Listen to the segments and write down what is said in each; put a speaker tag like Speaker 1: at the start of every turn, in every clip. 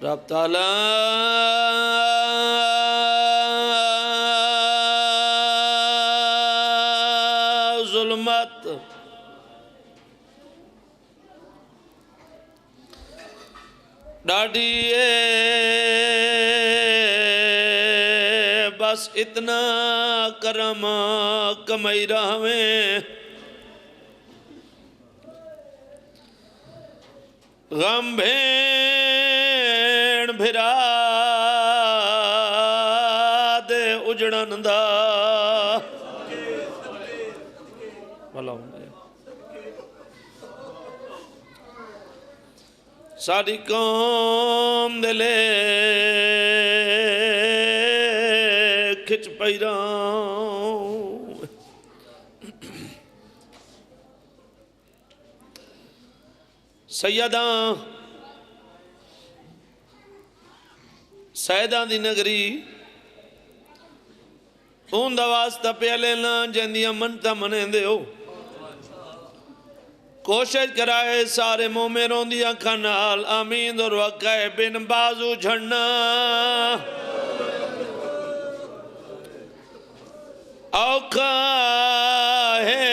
Speaker 1: رب تعالی ظلمت ڈاڈی بس اتنا کرم کمائی رہویں غم بھین بھرا دے اجڑن دا ساری قوم دلے کھچ پیراں سیداں سیداں دی نگری اون دا واسطہ پیالے نہ جندیاں منتا منیں دے ہو کوشش کرائے سارے مومنوں دیا کھنال آمین اور وقع بن بازو جھڑنا اوکھا ہے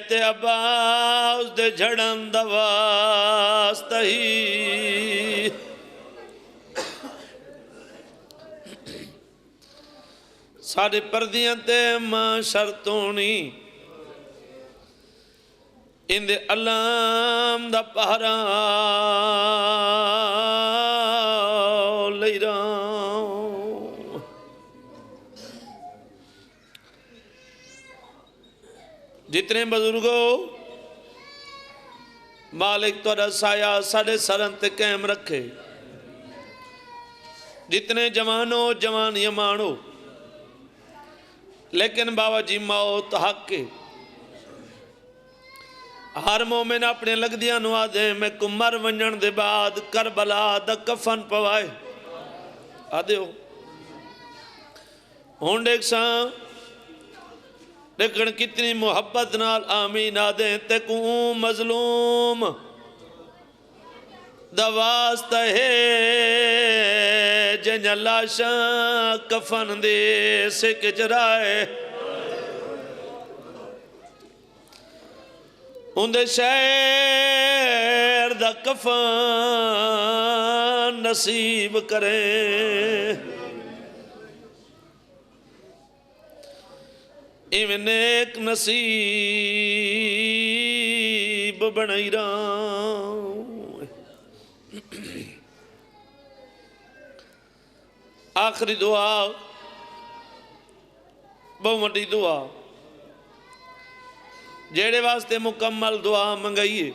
Speaker 1: تے عباس دے جھڑن دواستہ ہی سارے پردیاں تے ماں شرطونی ان دے علام دا پہرا لئی رہا جتنے بزرگوں مالک تو رسایا ساڑھے سرن تے قائم رکھے جتنے جوانوں جوان یمانوں لیکن بابا جی موت حق کے ہر مومن اپنے لگ دیا نوا دے میں کمر ونجن دے بعد کربلا دا کفن پوائے آدھے ہو ہون دیکھ ساں لیکن کتنی محبت نال آمین آدھیں تے کون مظلوم دا واسطہ ہے جن لاشاں کفن دے سکھ جرائے اندے شہر دا کفن نصیب کریں ایمن ایک نصیب بنائی رہا آخری دعا بہت مٹی دعا جیڑے واسطے مکمل دعا منگائیے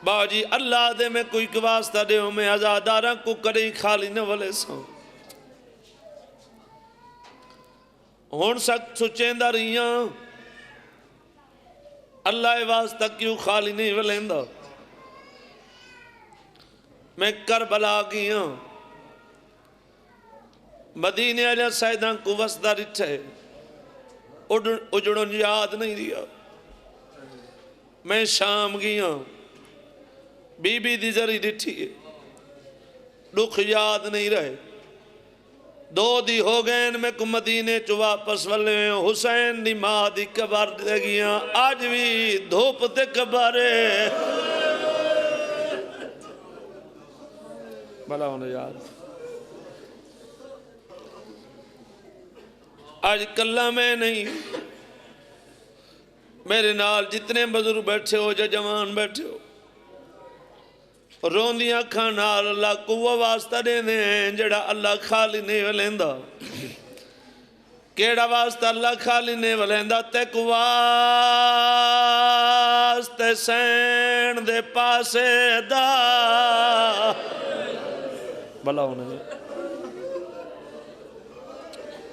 Speaker 1: باو جی اللہ دے میں کوئی واسطہ دے ہوں میں ازاداراں کو کریں خالی نہ والے ساں ہون سکت سچیں دا رہیاں اللہ واسطہ کیوں خالی نہیں ولیندہ میں کربلا گیا مدینے علیہ سیدان کو وسدہ رٹھے اجڑن یاد نہیں دیا میں شام گیا بی بی دی ذری رٹھی دکھ یاد نہیں رہے دو دی ہو گئے میں کو مدینے چو واپس والے حسین دی ماں دی قبر دے گیا آج بھی دھوپ تے قبرے بھلا ہونے یاد آج کلہ میں نہیں میرے نال جتنے بزرگ بیٹھے ہو یا جوان بیٹھے ہو روندیاں کھانال اللہ کو وہ واسطہ دے دیں جڑا اللہ خالی نہیں ولیندہ کیڑا واسطہ اللہ خالی نہیں ولیندہ تے کو واسطے سین دے پاسے دا بھلا ہونے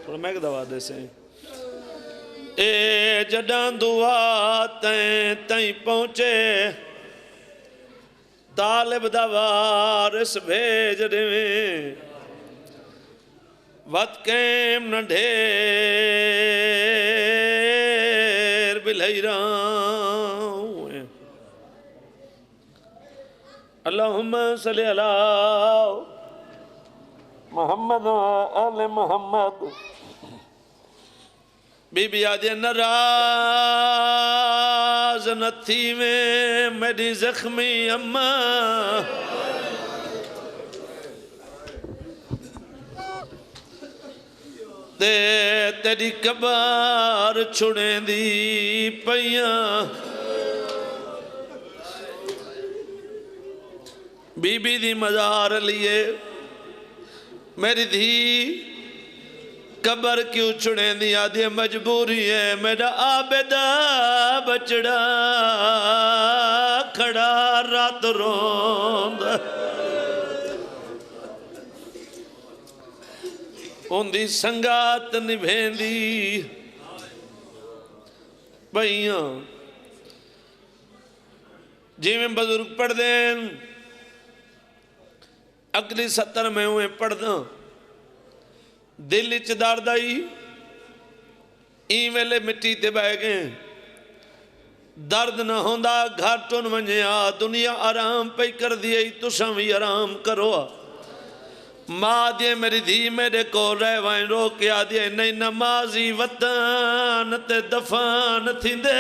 Speaker 1: تھوڑا میں ایک دعا دے سے اے جڈان دعا تائیں پہنچے طالب دا وارس بھیج دیں وقت کیم نہ ڈھیر بلہی رہاں اللہم صلی علی محمد و آل محمد بی بی آدھی ناراض نہ تھی میں میری زخمی اماں تیری کبار چھڑیں دی پیاں بی بی دی مزار لیے میری دھی قبر کیوں چھڑیں دی آدھی مجبوری ہے میرا عابدہ بچڑا کھڑا رات روند ان دی سنگات نبھین دی بھائیاں جی میں بزرگ پڑھ دیں اگلی 70 میں ہوئے پڑھ دیں دل اچ داردائی این ویلے مٹی تے بہ گئے درد نہ ہوندا گھر ٹن ونجیا دنیا آرام پہ کر دیئی تساں بھی آرام کرو ماں دیے میری دھی میرے کو رہ وائن رو کے آدھے نہیں نمازی وطن تے دفان تھی دے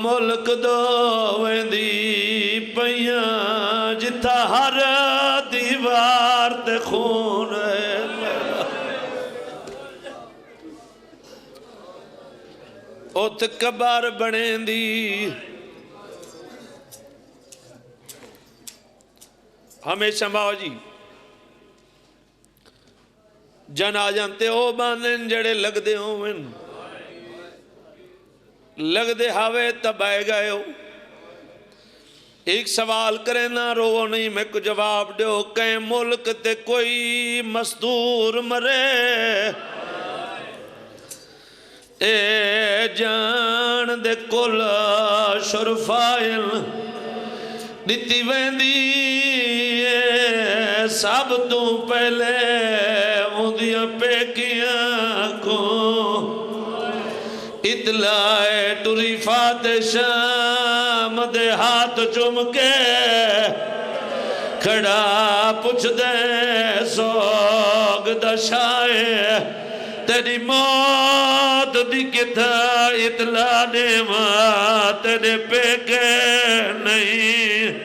Speaker 1: ملک دو ویندی پیاں جتا ہر دیوار تے خون ہے اوت کبار بڑھیں دی ہمیشہ باو جی جنازاں تے او باندھن جڑے لگ دے ہوئن لگ دے ہاوے تبائے گئے ہو ایک سوال کریں نہ رو نہیں میں کو جواب دے ہو کہیں ملک تے کوئی مستور مرے اے جان دے کل شرفائل دیتی ویندی سب تو پہلے اندیاں پیکیاں کو اطلاع ٹری فاتح شام دے ہاتھ چم کے کھڑا پوچھ دے سوگ دشائے تیری موت دی کتا اطلاع دے ماں تیرے پیکے نہیں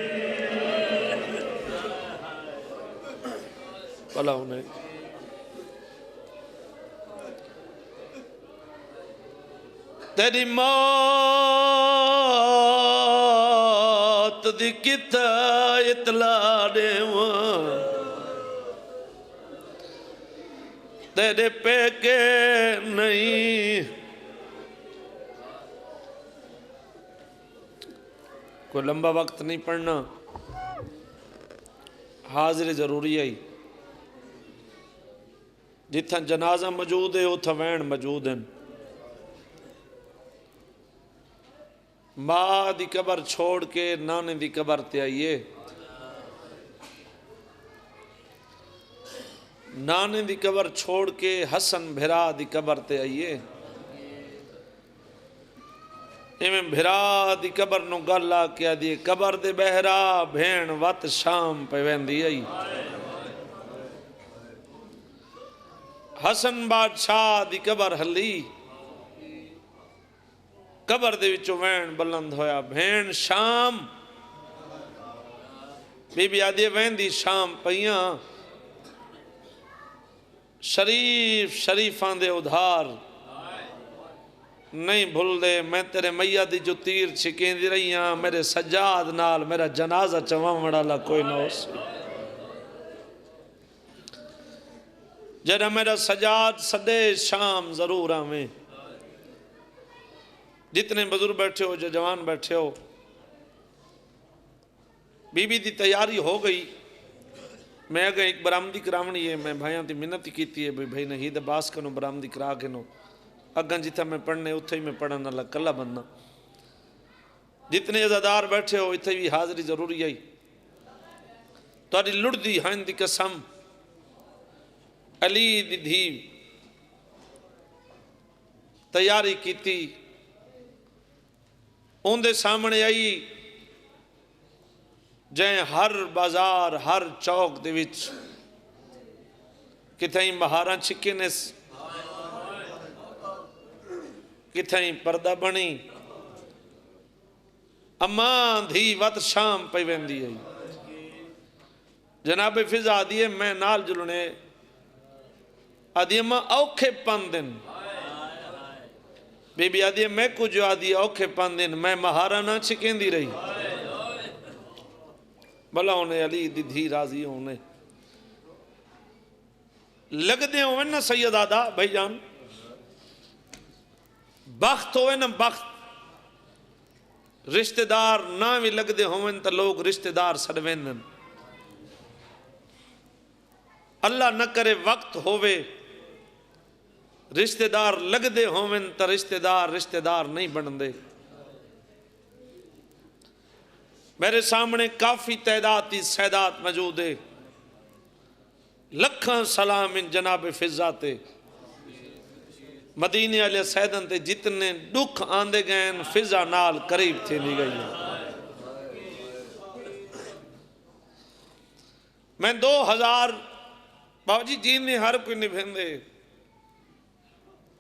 Speaker 1: بھلا انہیں تیری موت دی کتا اطلاع دے ماں تیرے پیکے نہیں کوئی لمبا وقت نہیں پڑھنا حاضر ضروری ہے جتھا جنازہ موجود ہے اتھا وین موجود ہیں ماں دی قبر چھوڑ کے نانے دی قبر تے آئیے نانے دی قبر چھوڑ کے حسن بھرا دی قبر تے آئیے ایمیں بھرا دی قبر نو گلا کیا دیئے قبر دے بہرا بھین وات شام پہ وین دی آئی حسن بادشاہ دی قبر حلی قبر دے وچو وین بلند ہویا بھین شام بی بی آدھے وین دی شام پہیاں شریفاں دے ادھار نہیں بھول دے میں تیرے میہ دی جو تیر چھکیں دی رہیاں میرے سجاد نال میرا جنازہ چوام وڑالا کوئی نہ ہو سی جڑا میرا سجاد سدے شام ضرور آمیں جتنے بزرگ بیٹھے ہو جو جوان بیٹھے ہو بی بی دی تیاری ہو گئی میں اگر ایک برامدی کراونی ہے میں بھائیاں دی منتی کیتی ہے بھائی نہید باس کنو برامدی کرا کے نو اگن جتھا میں پڑھنے اتھے ہی میں پڑھنا اللہ کلہ بننا جتنے عزادار بیٹھے ہو اتھے بھی حاضری ضروری ہے تو آدھی لڑ دی ہائن دی قسم علی دی دھی تیاری کیتی ان دے سامنے آئی جائیں ہر بازار ہر چوک دے وچ کتھائیں بہاراں چھکینس کتھائیں پردہ بنی اماں دھی وقت شام پہ ویندی ہے جناب فضا آدھی میں نال جلنے آدھی اماں اوکھے پندن بی بی آدھی میں کچھ آدھی اوکھے پندن میں مہارا نہ چھکین دی رہی بھلا انہیں علی دی دھی راضی انہیں لگ دے ہوئے نا سید آدھا بھائی جان بخت ہوئے نا بخت رشتہ دار نہ بھی لگ دے ہوئے تا لوگ رشتہ دار سڑوینن اللہ نہ کرے وقت ہوئے رشتہ دار لگ دے ہوئے تا رشتہ دار نہیں بن دے میرے سامنے کافی تعداد تھی سیدات موجود ہے لکھاں سلام ان جناب فضا تے مدینے علیہ سیدن تے جتنے دکھ آندے گئے فضا نال قریب تھے نہیں گئی میں 2000 باوجی جینے ہر کوئی نہیں بھیندے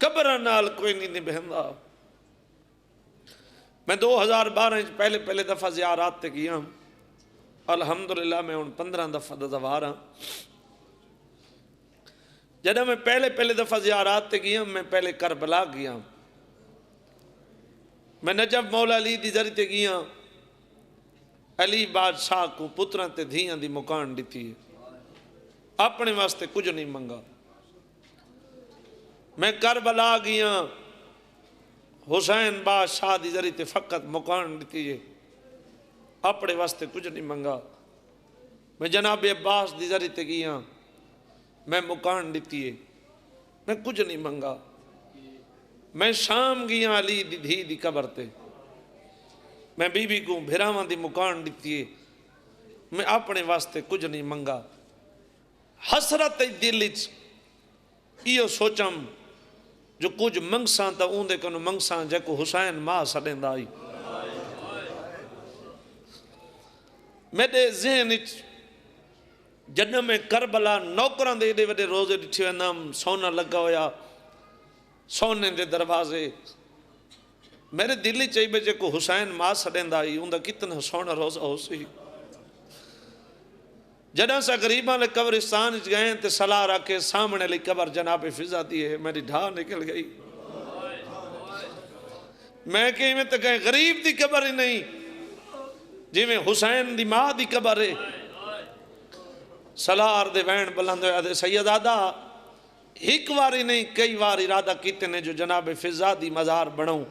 Speaker 1: قبرہ نال کوئی نہیں بھیندا میں 2012 پہلے دفعہ زیارات تے کیا الحمدللہ میں ان 15 دفعہ دوارا جدہ میں پہلے دفعہ زیارات تے گیا میں پہلے کربلا گیا میں نجف مولا علی دی ذری تے گیا علی بادشاہ کو پتران تے دھیاں دی مکان دیتی ہے اپنے واسطے کچھ نہیں منگا میں کربلا گیا حسین بادشاہ دی ذری تے فقط مکان دیتی ہے اپنے واسطے کچھ نہیں منگا میں جناب عباس دی ذری تے گیا میں مکان دیتی ہے میں کچھ نہیں منگا میں شام گیا علی دی دھی دی قبر تے میں بی بی کو بھراواں دی مکان دیتی ہے میں اپنے واسطے کچھ نہیں منگا حسرت دلچ یہ سوچم جو کچھ منگساں تا اوندے کنو منگساں جے کو حسین ماں سڑیں دائی میرے ذہن جنہ میں کربلا نوکران دے وڈے روزے ڈٹھے وینام سونا لگا ہویا سونے دے دروازے میرے دلی چاہی بجے کو حسین ماں سڑیں دائی اندہ کتنا سونا روزہ ہو سی جنہ سا غریباں لے قبرستان گئے تے صلاح رکھے سامنے لے قبر جناب فضا دی ہے میری ڈھا نکل گئی میں کہیں میں تو کہیں غریب دی قبر ہی نہیں جی میں حسین دی ماں دی قبر ہے سلار دے وین بلند ہویا دے سید آدھا ایک واری نہیں کئی وار ارادہ کیتے نے جو جناب فضا دی مزار بناؤں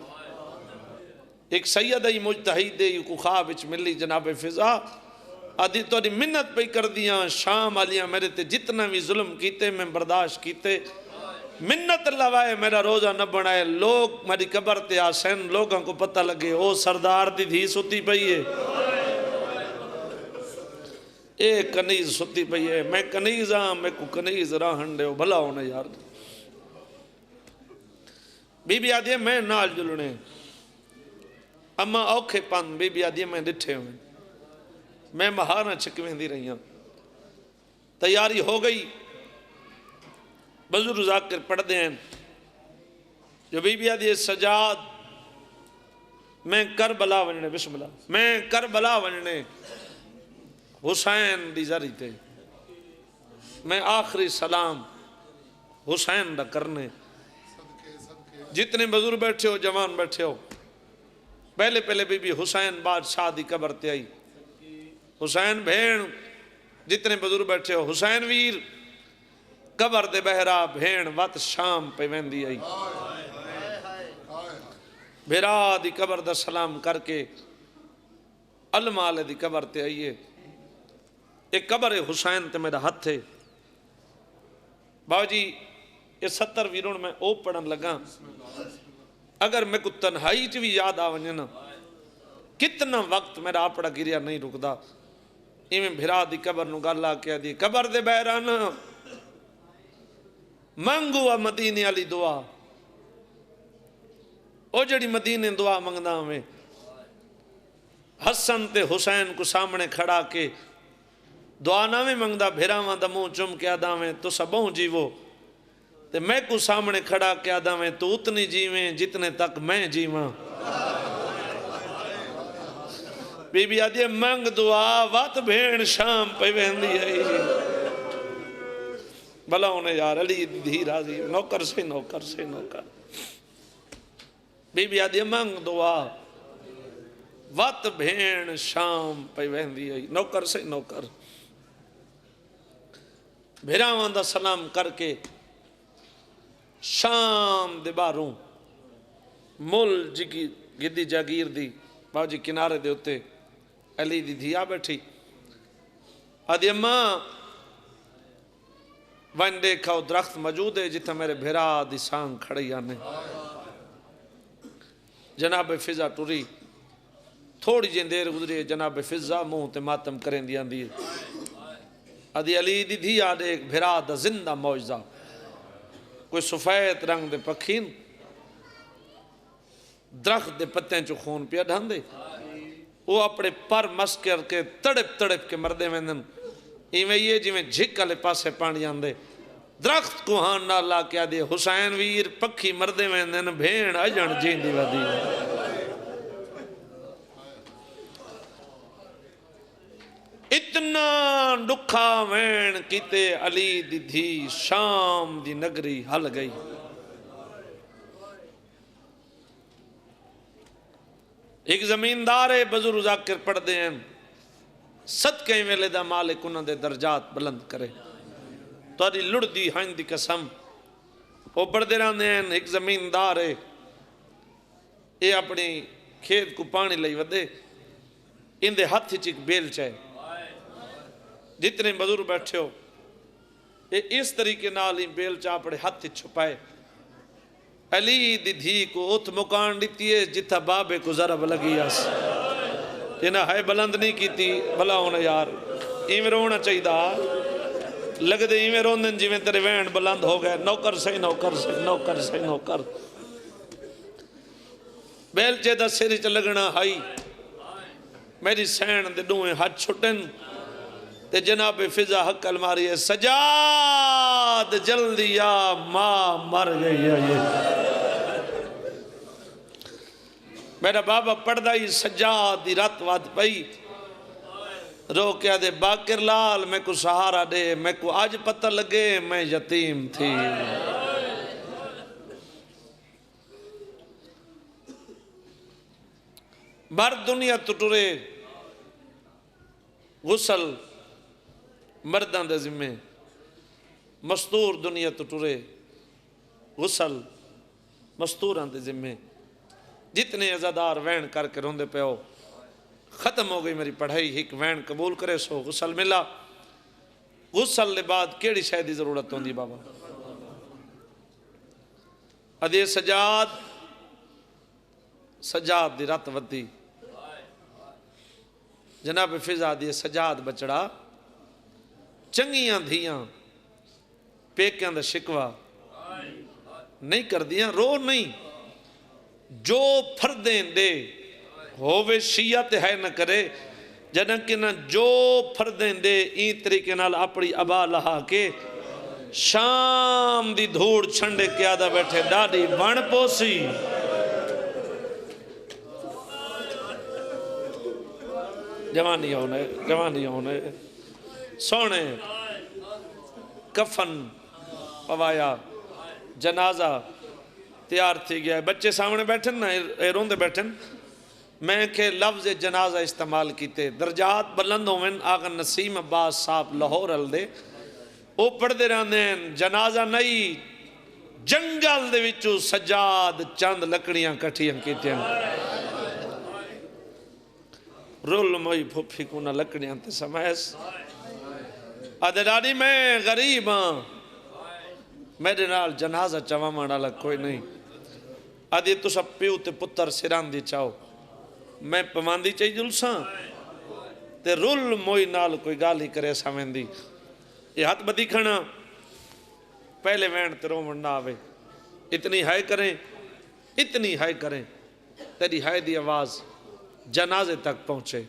Speaker 1: ایک سید ای مجتہید دے کو خواب اچ ملی جناب فضا آدھی تو دی منت پہ کر دیاں شام آلیاں میرے تے جتنا بھی ظلم کیتے میں برداشت کیتے منت اللہ وائے میرا روزہ نہ بنائے لوگ میری قبر تے آسین لوگوں کو پتہ لگے او سردار دی دھی ستی پئی ہے اے کنیز ستی پئی ہے میں کنیز ہاں میں کو کنیز راہن دے ہو بھلا ہونے یار بی بی آدھی ہے میں نال جلنے اما اوکھے پان بی بی آدھی ہے میں ڈٹھے ہوئے میں مہارا چھکویں دی رہی ہوں تیاری ہو گئی بزرگ ذاکر پڑھ دیں جو بی بی آدھی ہے سجاد میں کربلا وننے بسم اللہ میں کربلا وننے حسین دی ذری تے میں آخری سلام حسین دا کرنے جتنے بزرگ بیٹھے ہو جوان بیٹھے ہو پہلے بی بی حسین بادشاہ دی قبر تے آئی حسین بھین جتنے بزرگ بیٹھے ہو حسین ویر قبر دے بہرا بھین وقت شام پہ ویندی آئی بھیرا دی قبر دا سلام کر کے علمال دی قبر تے آئیے ایک قبر حسین تے میرا ہاتھ ہے باو جی یہ 70 ویرون میں او پڑھن لگا اگر میں کو تنہائی چ بھی یاد آونجے نا کتنا وقت میرا اپڑا گریا نہیں رکدا ایویں بھرا دی قبر نو گل آ کے دی قبر دے بہران منگو مدینے والی دعا او جڑی مدینے دعا منگدا میں حسن تے حسین کو سامنے کھڑا کے دعا نہ میں منگدا بھیراواں دا منہ چم کے آدھا میں تو سبوں جیو تے میں کو سامنے کھڑا کے آدھا میں تو اتنی جیویں جتنے تک میں جیواں بی بی آدھی منگ دعا وات بھین شام پہ وہندی ہے بھلا انہیں یار علی دھی راضی نوکر سے نوکر سے نوکر بی بی آدھی منگ دعا وات بھین شام پہ وہندی ہے نوکر سے نوکر بھیراواں دا سلام کر کے شام دے باروں مل جی کی گدی جاگیر دی باو جی کنارے دے ہوتے علی دی دھیا بیٹھی آدھی اماں وین دیکھا وہ درخت موجود ہے جتھا میرے بھیرا دی سانگ کھڑی آنے جناب فضا ٹوری تھوڑی جن دیر گزری جناب فضا منہ تے ماتم کریں دی آندی آدھی علی دی دھیا دے ایک بھیرا دا زندہ معجزہ کوئی سفید رنگ دے پکھین درخت دے پتیں چو خون پیا ڈھاندے وہ اپنے پر مس کر کے تڑپ تڑپ کے مردے میں دن ایویں یہ جی میں جھک لے پاسے پانی آندے درخت کو ہاں نہ لا کیا دے حسین ویر پکھی مردے میں دن بھین اجن جین دی ودی اتنا ڈکھا وین کیتے علی دی دھی شام دی نگری ہل گئی ایک زمیندار بزرگ ذاکر پڑھ دے ہیں صدقے ویلے دا مالک انہوں دے درجات بلند کرے تو آدھی لڑ دی ہائن دی قسم وہ پڑھ دے رہنے ہیں ایک زمیندار ہے یہ اپنی کھیت کو پانی لئی ودے ان دے ہاتھ چک بیل چاہے جتنے بزرگ بیٹھے ہو یہ اس طریقے نال ہی بیل چاہ اپنے ہاتھ چھپائے علی دی دھی کو ات مکان دیتی ہے جتھا بابے کو ضرب لگی آس یہ نہ ہے بلند نہیں کیتی بھلا ہونا یار ایمیں رونا چاہی دا لگ دے ایمیں روندن جی میں تیرے وین بلند ہو گئے نوکر سے نوکر سے نوکر سے نوکر بیل چے دا سری چا لگنا ہائی میری سین دے دوئیں ہاتھ چھٹن تے جناب فضا حق الماری ہے سجاد جلدی یا ماں مر گئی ہے میرا بابا پڑھ دائی سجاد دی رات واد پئی رو کیا دے باکر لال میں کو سہارا دے میں کو آج پتہ لگے میں یتیم تھی مرد دنیا ٹٹورے غسل مردان دے ذمہ مستور دنیا ٹٹورے غسل مستوران دے ذمہ جتنے عزادار وین کر کے روندے پہ ہو ختم ہو گئی میری پڑھائی ایک وین قبول کرے سو غسل ملا غسل لے بعد کیڑی شاید ضرورت ہوندی بابا ادھے سجاد دی رات ودی جناب فضا دی سجاد بچڑا چنگیاں دھیاں پیکیاں دا شکوا نہیں کر دیاں رو نہیں جو پھردیں دے ہووے شیعت ہے نہ کرے جنہاں کہ نہ جو پھردیں دے این طریقے نال اپنی ابا لہا کے شام دی دھوڑ چھنڈے کے آدھا بیٹھے ڈاڈی بن پوسی جوانی ہونے سونے کفن پوایا جنازہ تیار تھی گیا ہے بچے سامنے بیٹھن نا ایرون دے بیٹھن میں کہ لفظ جنازہ استعمال کیتے درجات بلند ہوئن آقا نسیم عباس صاحب لاہور دے وہ پڑھ دے رہنے ہیں جنازہ نہیں جنگل دے وچو سجاد چند لکڑیاں کٹھیاں کیتے ہیں رول موئی پھوپھی کو نہ لکڑیاں تے سمیس آدھے ڈاڈی میں غریب ہاں میرے نال جنازہ چواما ڈالا کوئی نہیں آدھے تو سب پیو تے پتر سران دی چاہو میں پماندی چاہی جلساں تے رول موئی نال کوئی گالی کرے سامن دی یہ ہاتھ بدی کھنا پہلے وین تے رومن نہ آوے اتنی ہائے کریں تیری ہائے دی آواز جنازے تک پہنچے.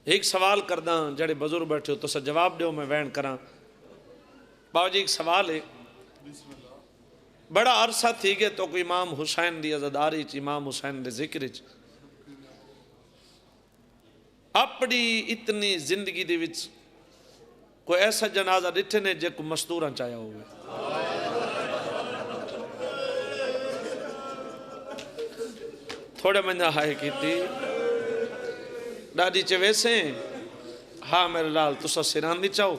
Speaker 1: ایک سوال کردہ جڑے بزرگ بیٹھے ہو تو سا جواب دیو میں وین کراں. بابا جی ایک سوال ہے. بڑا عرصہ تھی گئے تو کوئی امام حسین دی عزداری چ امام حسین دے ذکر چ اپنی اتنی زندگی دے وچ کوئی ایسا جنازہ ڈٹھے نے جے کو مستوراں چاہیا ہوئے. تھوڑے منجا ہائے کی تھی ڈاڈی چے ویسے ہاں میرے لال تسا سران دی چاہو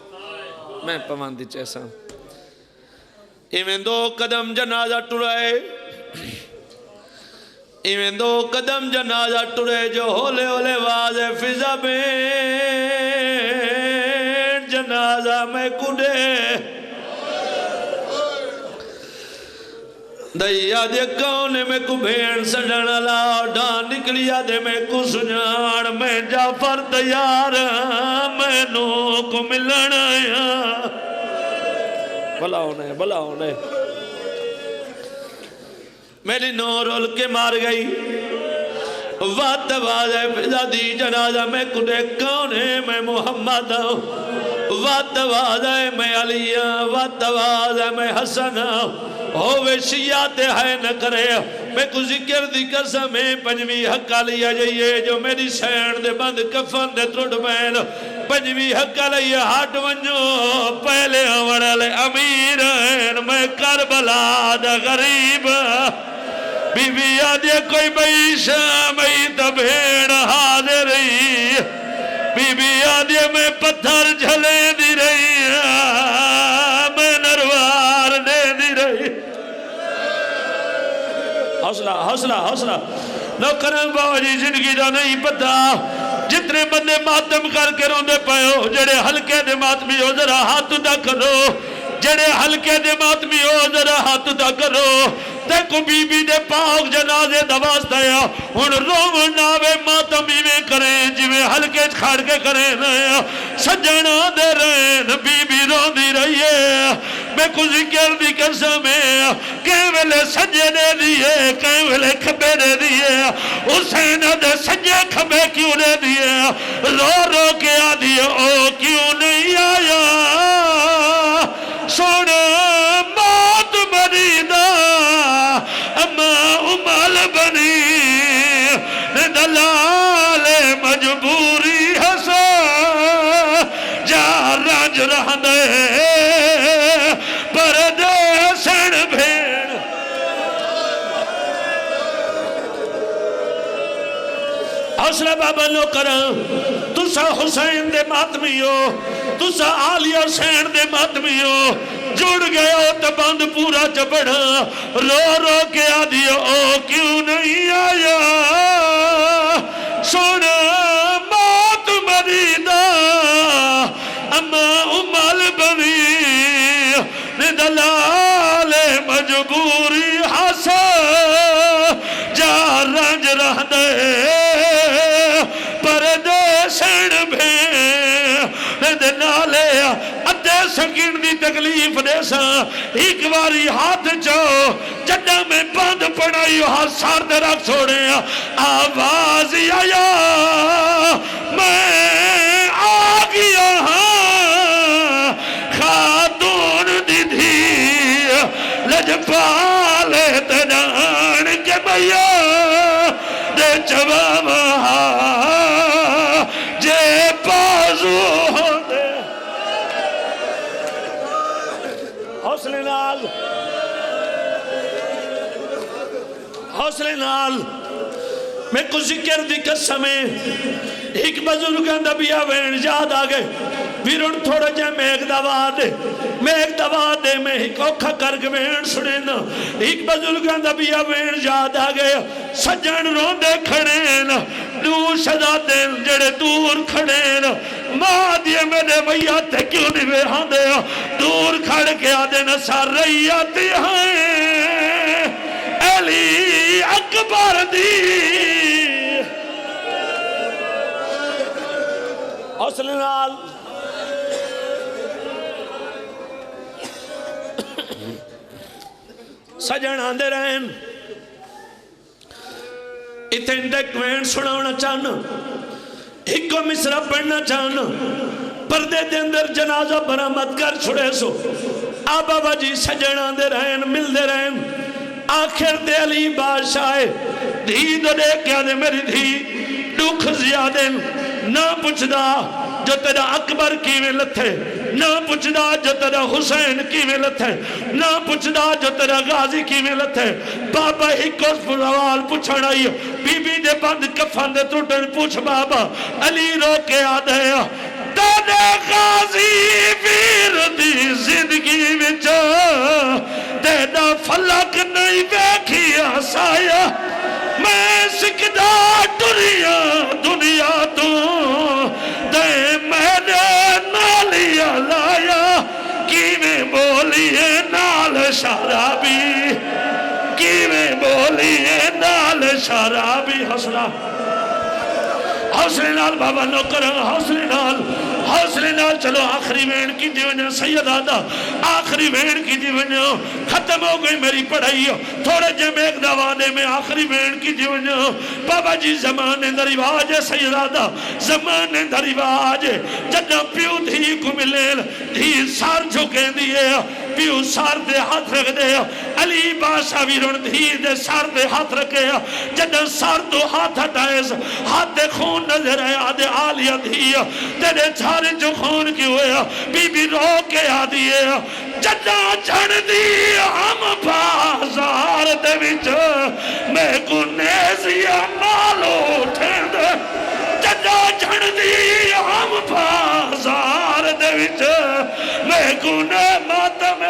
Speaker 1: میں پوان دی چیسا. ایویں دو قدم جنازہ ٹرائے ایویں دو قدم جنازہ ٹرے جو ہولے ہولے واضح فضا میں جنازہ میں کڑے دیا دے کونے میں کو بھین سڑن لا ڈان نکلیا دے میں کو سنیان میں جعفر تیار میں نو کو ملن آیا. بلا ہونے میری نور ال کے مار گئی وات واضح فضا دی جنازہ میں کڑے کونے میں محمد وات واضح میں علی وات واضح میں حسن ہووے شیعات ہے نہ کرے میں کو ذکر دی قسمیں پنجوی حقہ لیا جائیے جو میری سین دے بند کفن دے ترڑ بین پنجوی حقہ لیا ہاتھ ونجو پہلے ہمارے امیر ہیں میں کربلا دا غریب بی بی آدھے کوئی بیشا میں تبھیڑ حاضری بی بی آدھے میں پتھر جھلے دی رہی میں نروار دے دی رہی. حوصلہ نوکران بابا جی زندگی دا نہیں پتا جتنے بندے ماتم کر کے روندے پہو جڑے ہلکے دے ماتمی ہو ذرا ہاتھ دا کرو جڑے ہلکے دے ماتمی ہو ذرا ہاتھ دا کرو دیکھو بی بی دے پاک جنازے دواز دیا ان روم ناوے ماتمی میں کریں جویں ہلکے کھاڑ کے کریں نیا سجنہ دے رہن بی بی رو دی رہی ہے میں کو ذکر دی قسمیں کہیں ویلے سجے دے دیئے کہیں ویلے کھبے دے دیئے حسین دے سجے کھبے کیوں دے دیئے رو رو کے آدھیے او کیوں نہیں آیا سونے موت مریدہ اما امال بنی دلال مجبوری حسا جا راج رہنے پردے سن بھیڑ. حوصلہ بابا نو کرن تسا حسین دے ماتمی ہو تسا آلی حسین دے ماتمی ہو جڑ گئے ہو تو بند پورا چپڑا رو رو کے آدھیا او کیوں نہیں آیا سونا موت مریدہ اما امال بنی دلال مجبوری حسا جا رنج رہ دے پردے سن بھے نالے ادھے سکین دی تکلیف دے سا ایک باری ہاتھ چاہو جڈا میں بند پڑھائی ہاتھ سار دے رکھ چھوڑے آواز آیا میں آگیا ہاں خاتون دی دھی لجپالے تنان کے بھیا دے جواب جے بازو ہوندے. حوصلے نال میں کو ذکر دی قسمیں ایک بزرگاں دا بیا وین یاد آگئے ویرون تھوڑا جائے میں ایک دوا دے میں ایک اوکھا کرگ وین سنینا ایک بزرگاں دا بیا وین یاد آگئے سجن روندے کھڑین دور شدا دین جڑے دور کھڑین ماں دیئے میرے ویاتے کیوں نہیں ویہاں دے دور کھڑ کے آدھے نسار رئیاتی ہیں علی اکبر دی حوصلے نال سجن آندے رہن اتنے ڈیکوینٹ سناونا چاہنا، ایک کو مصرہ پڑھنا چاہنا، پردے دے اندر جنازہ برآمد کر چھڑے سو، آبا وجی سجنہ دے رہن مل دے رہن، آخر دے علی بادشاہ دھی دو دے کیا دے میری دھی دکھ زیادہ نہ پوچھدا جو تیرا اکبر کیویں لتھے، نہ پوچھدا جو تیرا حسین کیویں لتھے، نہ پوچھدا جو تیرا غازی کیویں لتھے، بابا ہی کو سوال پوچھنا آئی، بی بی دے بند کفن دے ٹوٹن پوچھ بابا، علی رو کے آدھے تیرے غازی ویر دی زندگی وچ تیرا فلک نہیں بیکھیا سایہ، میں سکدا دنیا تو دے میرے نالیا لایا، کیویں بولیے نال شرابی، کیویں بولیے نال شرابی، حوصلے نال بابا نوکر، حوصلے نال چلو آخری وین کی دیونے سید آدھا، آخری وین کی دیونے ختم ہو گئی میری پڑھائی، تھوڑے جے میں ایک دوانے میں آخری وین کی دیونے بابا جی زمانے دا رواج ہے سید آدھا، زمانے دا رواج ہے جدہ پیو دھی کو ملیں دھی سار جھکیں دیئے پیو سار دے ہاتھ رکھ دے، علی بادشاہ ویرون دھی دے سار دے ہاتھ رکھے، جدہ سار تو ہاتھ ہٹائے ہاتھ دے خون نظر ہے آدھے آلیہ دھی تیرے چھارے جو خون کی ہوئے بی بی رو کے آدھیے جدہ جھڑ دی ہم بازار دے وچ میں کو نیزیا مالو اٹھیں دے، جدہ جھڑ دی ہم بازار دے وچ میں کو ماتم